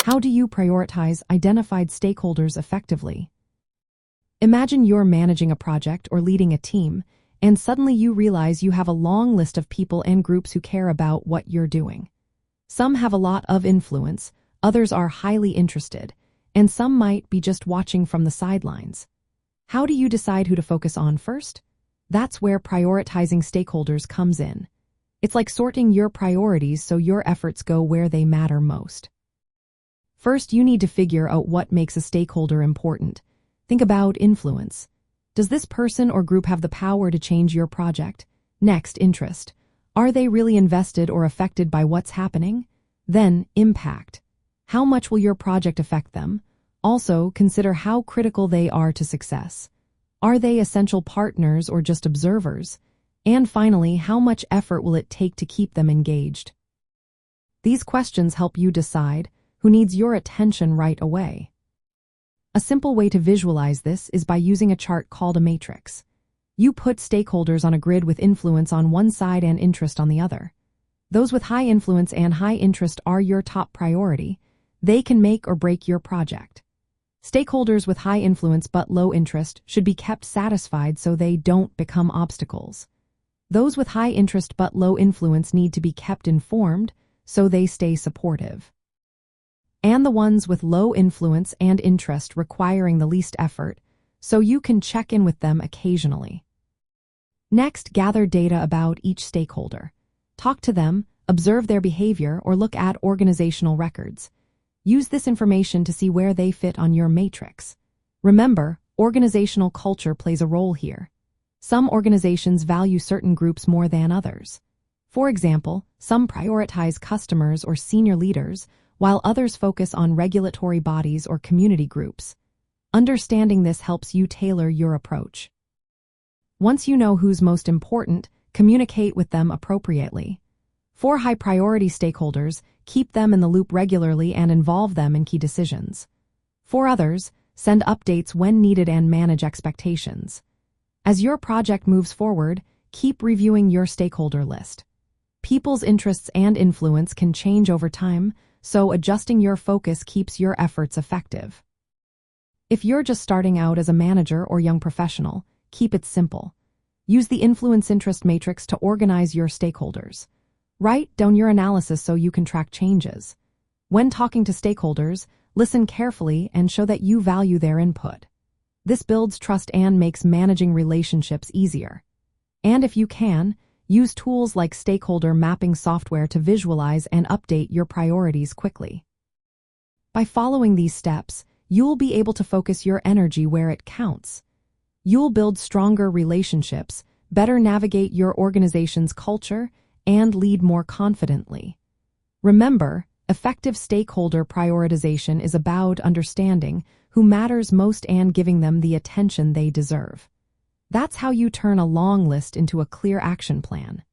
How do you prioritize identified stakeholders effectively? Imagine you're managing a project or leading a team, and suddenly you realize you have a long list of people and groups who care about what you're doing. Some have a lot of influence, others are highly interested, and some might be just watching from the sidelines. How do you decide who to focus on first? That's where prioritizing stakeholders comes in. It's like sorting your priorities so your efforts go where they matter most. First, you need to figure out what makes a stakeholder important. Think about influence. Does this person or group have the power to change your project? Next, interest. Are they really invested or affected by what's happening? Then, impact. How much will your project affect them? Also, consider how critical they are to success. Are they essential partners or just observers? And finally, how much effort will it take to keep them engaged? These questions help you decide who needs your attention right away. A simple way to visualize this is by using a chart called a matrix. You put stakeholders on a grid with influence on one side and interest on the other. Those with high influence and high interest are your top priority. They can make or break your project. Stakeholders with high influence but low interest should be kept satisfied so they don't become obstacles. Those with high interest but low influence need to be kept informed so they stay supportive. And the ones with low influence and interest requiring the least effort, so you can check in with them occasionally. Next, gather data about each stakeholder. Talk to them, observe their behavior, or look at organizational records. Use this information to see where they fit on your matrix. Remember, organizational culture plays a role here. Some organizations value certain groups more than others. For example, some prioritize customers or senior leaders, while others focus on regulatory bodies or community groups. Understanding this helps you tailor your approach. Once you know who's most important, communicate with them appropriately. For high-priority stakeholders, keep them in the loop regularly and involve them in key decisions. For others, send updates when needed and manage expectations. As your project moves forward, keep reviewing your stakeholder list. People's interests and influence can change over time, so adjusting your focus keeps your efforts effective. If you're just starting out as a manager or young professional, keep it simple. Use the influence-interest matrix to organize your stakeholders. Write down your analysis so you can track changes. When talking to stakeholders, listen carefully and show that you value their input. This builds trust and makes managing relationships easier. And if you can, use tools like stakeholder mapping software to visualize and update your priorities quickly. By following these steps, you'll be able to focus your energy where it counts. You'll build stronger relationships, better navigate your organization's culture, and lead more confidently. Remember, effective stakeholder prioritization is about understanding who matters most and giving them the attention they deserve. That's how you turn a long list into a clear action plan.